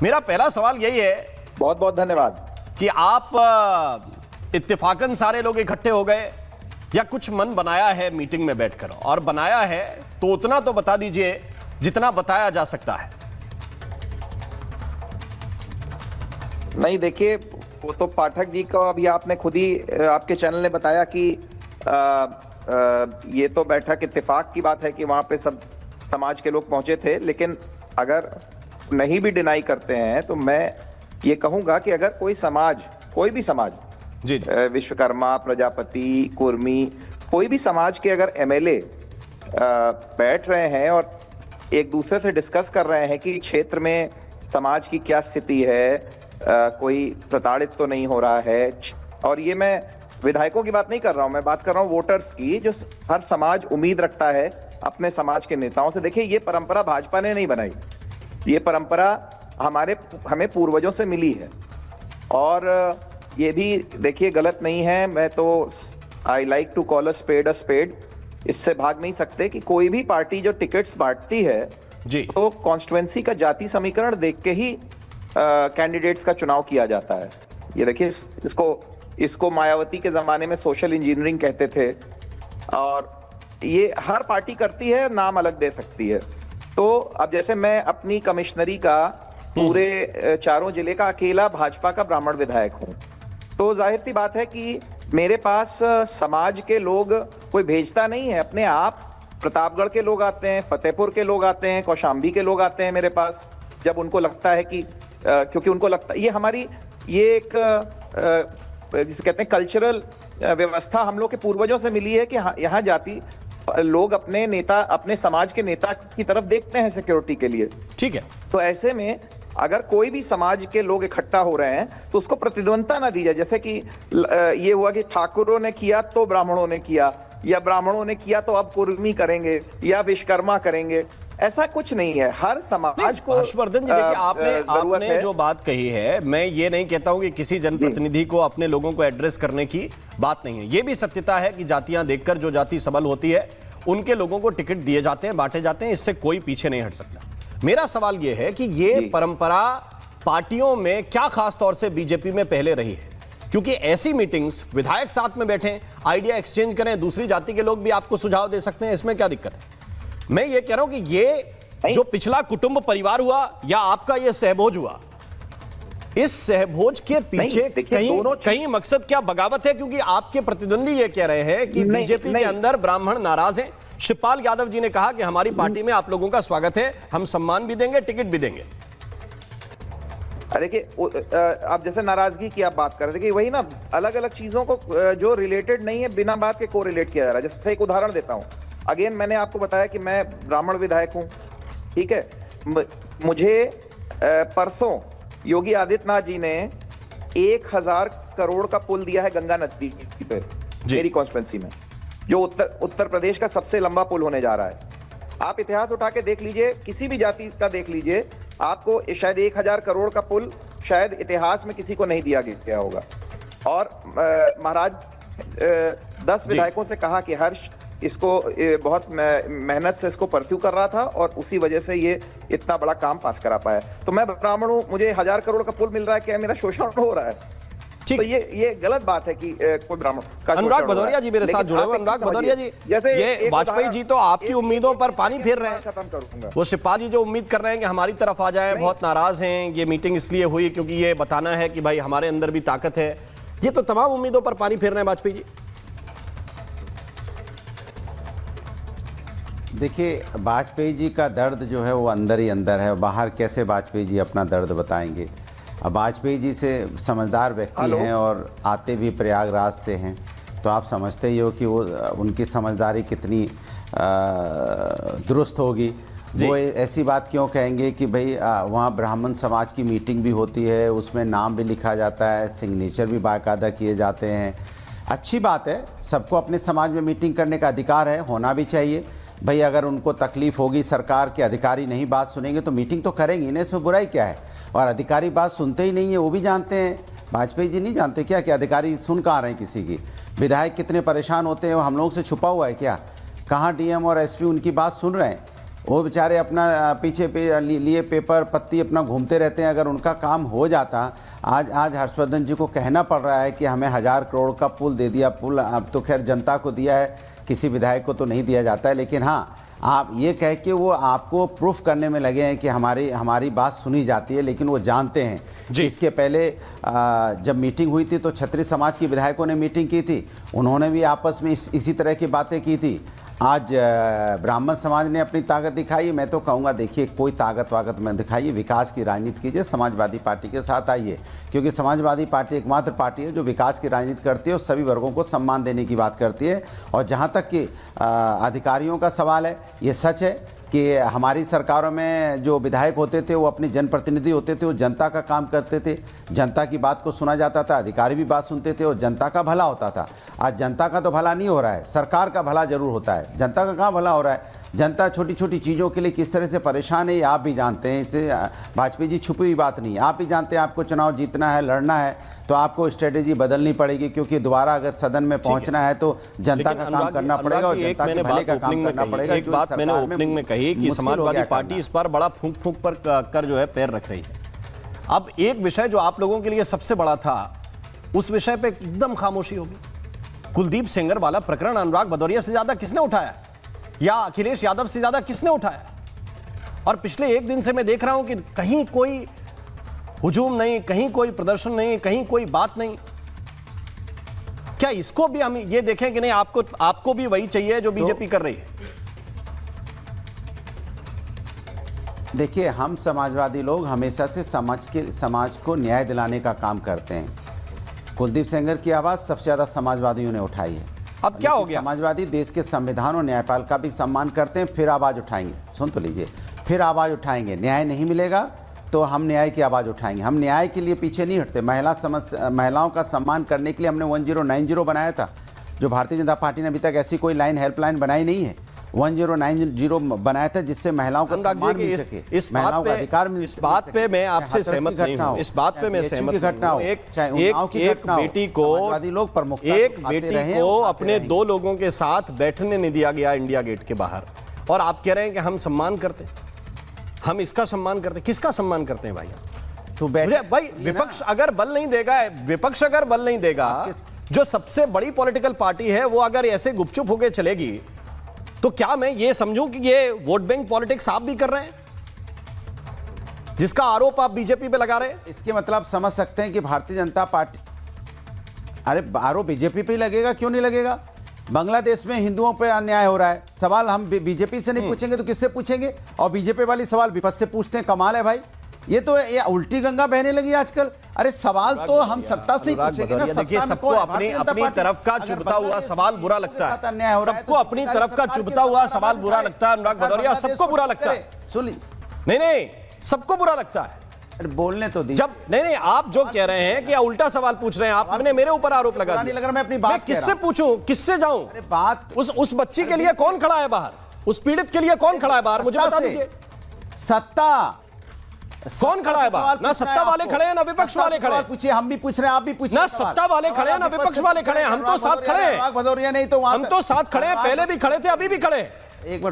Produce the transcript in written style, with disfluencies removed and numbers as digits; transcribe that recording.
मेरा पहला सवाल यही है, बहुत बहुत धन्यवाद, कि आप इत्तेफाकन सारे लोग इकट्ठे हो गए या कुछ मन बनाया है मीटिंग में बैठकर, और बनाया है तो उतना तो बता दीजिए जितना बताया जा सकता है। नहीं देखिए, वो तो पाठक जी को अभी आपने खुद ही आपके चैनल ने बताया कि ये तो बैठक इत्तेफाक की बात है कि वहां पे सब समाज के लोग पहुंचे थे, लेकिन अगर नहीं भी डिनाई करते हैं तो मैं ये कहूंगा कि अगर कोई समाज, कोई भी समाज, जी विश्वकर्मा, प्रजापति, कुर्मी, कोई भी समाज के अगर एमएलए बैठ रहे हैं और एक दूसरे से डिस्कस कर रहे हैं कि क्षेत्र में समाज की क्या स्थिति है, कोई प्रताड़ित तो नहीं हो रहा है, और ये मैं विधायकों की बात नहीं कर रहा हूं, मैं बात कर रहा हूं वोटर्स की, जो हर समाज उम्मीद रखता है अपने समाज के नेताओं से। देखिए, ये परंपरा भाजपा ने नहीं बनाई, ये परंपरा हमें पूर्वजों से मिली है, और ये भी देखिए गलत नहीं है। मैं तो I like to call a spade, इससे भाग नहीं सकते कि कोई भी पार्टी जो टिकट्स बांटती है जी, तो कॉन्स्टिट्यूएंसी का जाति समीकरण देख के ही कैंडिडेट्स का चुनाव किया जाता है। ये देखिए, इसको मायावती के जमाने में सोशल इंजीनियरिंग कहते थे, और ये हर पार्टी करती है, नाम अलग दे सकती है। तो अब जैसे मैं अपनी कमिश्नरी का पूरे चारों जिले का अकेला भाजपा का ब्राह्मण विधायक हूं, तो जाहिर सी बात है कि मेरे पास समाज के लोग कोई भेजता नहीं है, अपने आप प्रतापगढ़ के लोग आते हैं, फतेहपुर के लोग आते हैं, कौशाम्बी के लोग आते हैं मेरे पास, जब उनको लगता है कि क्योंकि उनको लगता है ये एक जिसे कहते हैं कल्चरल व्यवस्था हम लोग के पूर्वजों से मिली है कि यहाँ जाति लोग अपने नेता, अपने समाज के नेता की तरफ देखते हैं सिक्योरिटी के लिए। ठीक है, तो ऐसे में अगर कोई भी समाज के लोग इकट्ठा हो रहे हैं तो उसको प्रतिद्वंदता ना दी जाए, जैसे कि ये हुआ कि ठाकुरों ने किया तो ब्राह्मणों ने किया, या ब्राह्मणों ने किया तो अब कुर्मी करेंगे या विश्वकर्मा करेंगे, ऐसा कुछ नहीं है। हर समाज को हर्षवर्धन जी, देखिए आपने जो बात कही है, मैं ये नहीं कहता हूं कि किसी जनप्रतिनिधि को अपने लोगों को एड्रेस करने की बात नहीं है। ये भी सत्यता है कि जातियां देखकर जो जाति सबल होती है उनके लोगों को टिकट दिए जाते हैं, बांटे जाते हैं, इससे कोई पीछे नहीं हट सकता। मेरा सवाल यह है कि ये परंपरा पार्टियों में क्या खास तौर से बीजेपी में पहले रही है, क्योंकि ऐसी मीटिंग्स विधायक साथ में बैठे, आइडिया एक्सचेंज करें, दूसरी जाति के लोग भी आपको सुझाव दे सकते हैं, इसमें क्या दिक्कत है? मैं ये कह रहा हूं कि ये जो पिछला कुटुंब परिवार हुआ या आपका ये सहभोज हुआ, इस सहभोज के पीछे कहीं मकसद क्या बगावत है? क्योंकि आपके प्रतिद्वंदी ये कह रहे हैं कि बीजेपी के अंदर ब्राह्मण नाराज हैं। शिवपाल यादव जी ने कहा कि हमारी पार्टी में आप लोगों का स्वागत है, हम सम्मान भी देंगे, टिकट भी देंगे। देखिए, आप जैसे नाराजगी की आप बात कर रहे थे कि वही ना, अलग अलग चीजों को जो रिलेटेड नहीं है बिना बात के को रिलेट किया जा रहा है। जैसे एक उदाहरण देता हूं, अगेन मैंने आपको बताया कि मैं ब्राह्मण विधायक हूं, ठीक है। मुझे परसों योगी आदित्यनाथ जी ने 1000 करोड़ का पुल दिया है गंगा नदी पे मेरी कॉन्स्टिट्यूएंसी में, जो उत्तर प्रदेश का सबसे लंबा पुल होने जा रहा है। आप इतिहास उठा के देख लीजिए, किसी भी जाति का देख लीजिए, आपको शायद 1000 करोड़ का पुल शायद इतिहास में किसी को नहीं दिया गया होगा। और महाराज 10 विधायकों से कहा कि हर्ष इसको बहुत मेहनत से इसको परस्यू कर रहा था और उसी वजह से ये इतना बड़ा काम पास करा पाया। तो मैं ब्राह्मण हूं, मुझे 1000 करोड़ का पुल मिल रहा है, क्या मेरा शोषण हो रहा है? तो ये गलत बात है कि कोई ब्राह्मण का। अनुराग भदौरिया जी मेरे साथ जुड़े हुए। अनुराग भदौरिया जी, ये वाजपेयी जी तो आपकी उम्मीदों पर पानी फेर रहे हैं। वो शिवपाल जी जो उम्मीद कर रहे हैं कि हमारी तरफ आ जाए, बहुत नाराज हैं। ये मीटिंग इसलिए हुई क्योंकि ये बताना है कि भाई हमारे अंदर भी ताकत है। ये तो तमाम उम्मीदों पर पानी फेर रहे हैं वाजपेयी जी। देखिए, वाजपेयी जी का दर्द जो है वो अंदर ही अंदर है, बाहर कैसे वाजपेयी जी अपना दर्द बताएंगे? अब वाजपेयी जी से समझदार व्यक्ति हैं और आते भी प्रयागराज से हैं, तो आप समझते ही हो कि वो उनकी समझदारी कितनी दुरुस्त होगी। वो ऐसी बात क्यों कहेंगे कि भाई वहाँ ब्राह्मण समाज की मीटिंग भी होती है, उसमें नाम भी लिखा जाता है, सिग्नेचर भी बाकायदा किए जाते हैं। अच्छी बात है, सबको अपने समाज में मीटिंग करने का अधिकार है, होना भी चाहिए। भाई अगर उनको तकलीफ होगी, सरकार के अधिकारी नहीं बात सुनेंगे तो मीटिंग तो करेंगे ना, इसमें बुराई क्या है? और अधिकारी बात सुनते ही नहीं है, वो भी जानते हैं। वाजपेयी जी नहीं जानते क्या कि अधिकारी सुन कहाँ रहे हैं किसी की? विधायक कितने परेशान होते हैं, वो हम लोगों से छुपा हुआ है क्या? कहाँ डीएम और एसपी उनकी बात सुन रहे हैं? वो बेचारे अपना पीछे लिए पेपर पत्ती अपना घूमते रहते हैं। अगर उनका काम हो जाता, आज हर्षवर्धन जी को कहना पड़ रहा है कि हमें 1000 करोड़ का पुल दे दिया। पुल अब तो खैर जनता को दिया है, किसी विधायक को तो नहीं दिया जाता है, लेकिन हाँ आप ये कह के वो आपको प्रूफ करने में लगे हैं कि हमारी बात सुनी जाती है। लेकिन वो जानते हैं कि इसके पहले जब मीटिंग हुई थी तो क्षत्रिय समाज के विधायकों ने मीटिंग की थी, उन्होंने भी आपस में इसी तरह की बातें की थी। आज ब्राह्मण समाज ने अपनी ताकत दिखाई। मैं तो कहूँगा देखिए कोई ताकत वाकत में दिखाइए, विकास की राजनीति कीजिए, समाजवादी पार्टी के साथ आइए, क्योंकि समाजवादी पार्टी एकमात्र पार्टी है जो विकास की राजनीति करती है और सभी वर्गों को सम्मान देने की बात करती है। और जहाँ तक कि अधिकारियों का सवाल है, ये सच है कि हमारी सरकारों में जो विधायक होते थे वो अपने जनप्रतिनिधि होते थे, वो जनता का काम करते थे, जनता की बात को सुना जाता था, अधिकारी भी बात सुनते थे और जनता का भला होता था। आज जनता का तो भला नहीं हो रहा है, सरकार का भला जरूर होता है, जनता का कहाँ भला हो रहा है। जनता छोटी छोटी चीज़ों के लिए किस तरह से परेशान है ये आप भी जानते हैं। इसे वाजपेयी जी छुपी हुई बात नहीं, आप भी जानते हैं। आपको चुनाव जीतना है, लड़ना है तो आपको स्ट्रेटेजी बदलनी पड़ेगी, क्योंकि दोबारा अगर सदन में पहुंचना है तो जनता का काम करना पड़ेगा और जनता के भले का काम करना पड़ेगा। एक बात मैंने ओपनिंग में कही कि समाजवादी पार्टी इस पर बड़ा फूंक फूंक पर कर जो है पैर रख रही है। अब एक विषय जो आप लोगों के लिए सबसे बड़ा था, उस विषय पे एकदम खामोशी होगी। कुलदीप सेंगर वाला प्रकरण अनुराग भदौरिया से ज्यादा किसने उठाया, या अखिलेश यादव से ज्यादा किसने उठाया? और पिछले एक दिन से मैं देख रहा हूं कि कहीं कोई हुजूम नहीं, कहीं कोई प्रदर्शन नहीं, कहीं कोई बात नहीं। क्या इसको भी हम ये देखें कि नहीं आपको भी वही चाहिए जो बीजेपी कर रही है? देखिए, हम समाजवादी लोग हमेशा से समाज को न्याय दिलाने का काम करते हैं। कुलदीप सेंगर की आवाज सबसे ज्यादा समाजवादियों ने उठाई है। अब क्या हो गया? समाजवादी देश के संविधान और न्यायपालिका का भी सम्मान करते हैं, फिर आवाज उठाएंगे। सुन तो लीजिए, फिर आवाज उठाएंगे। न्याय नहीं मिलेगा तो हम न्याय की आवाज उठाएंगे। हम न्याय के लिए पीछे नहीं हटते। महिलाओं का सम्मान करने के लिए हमने 1090 बनाया था, जो भारतीय जनता पार्टी ने अभी तक ऐसी कोई लाइन हेल्पलाइन बनाई नहीं है। 1090 बनाया था जिससे महिलाओं को सम्मान मिल सके, महिलाओं का अधिकार मिल सके। इस बात पे मैं आपसे सहमत नहीं हूं। इस बात पे मैं सहमत घटना हो, एक बेटी को अपने 2 लोगों के साथ बैठने नहीं दिया गया इंडिया गेट के बाहर, और आप कह रहे हैं कि हम सम्मान करते, हम इसका सम्मान करते। किसका सम्मान करते हैं भाई? तो भाई विपक्ष अगर बल नहीं देगा, जो सबसे बड़ी पॉलिटिकल पार्टी है वो अगर ऐसे गुपचुप होकर चलेगी, तो क्या मैं ये समझूं कि ये वोट बैंक पॉलिटिक्स आप भी कर रहे हैं, जिसका आरोप आप बीजेपी पे लगा रहे हैं? इसके मतलब समझ सकते हैं कि भारतीय जनता पार्टी, अरे आरोप बीजेपी पे ही लगेगा, क्यों नहीं लगेगा? बांग्लादेश में हिंदुओं पे अन्याय हो रहा है, सवाल हम बीजेपी से नहीं पूछेंगे तो किससे पूछेंगे? और बीजेपी वाली सवाल विपक्ष से पूछते हैं। कमाल है भाई, ये तो ये उल्टी गंगा बहने लगी आजकल। अरे सवाल तो हम सत्ता से ही पूछेंगे ना। देखिए, सबको अपनी तरफ का चुभता हुआ सवाल बुरा लगता है, सबको अपनी तरफ का चुभता हुआ सवाल बुरा लगता है। अनुराग भदौरिया, सबको बुरा लगता है। सुन, नहीं, सबको बुरा लगता है। बोलने तो दी। जब नहीं, आप जो कह रहे हैं कि उल्टा सवाल पूछ रहे हैं, आपने मेरे ऊपर आरोप लगा नहीं लग रहा। मैं अपनी बात किससे पूछूं, किससे जाऊं? अरे बात उस बच्ची के लिए कौन खड़ा है बाहर? उस पीड़ित के लिए कौन खड़ा है बाहर? मुझे बता दीजिए। सत्ता कौन खड़ा है बाहर? ना सत्ता वाले खड़े हैं ना विपक्ष वाले खड़े हैं। पूछिए, हम भी पूछ रहे हैं, आप भी पूछिए। ना सत्ता वाले खड़े हैं ना विपक्ष वाले खड़े हैं। हम तो साथ खड़े हैं, भदौरिया नहीं तो हम तो साथ खड़े हैं, पहले भी खड़े थे, अभी भी खड़े हैं। एक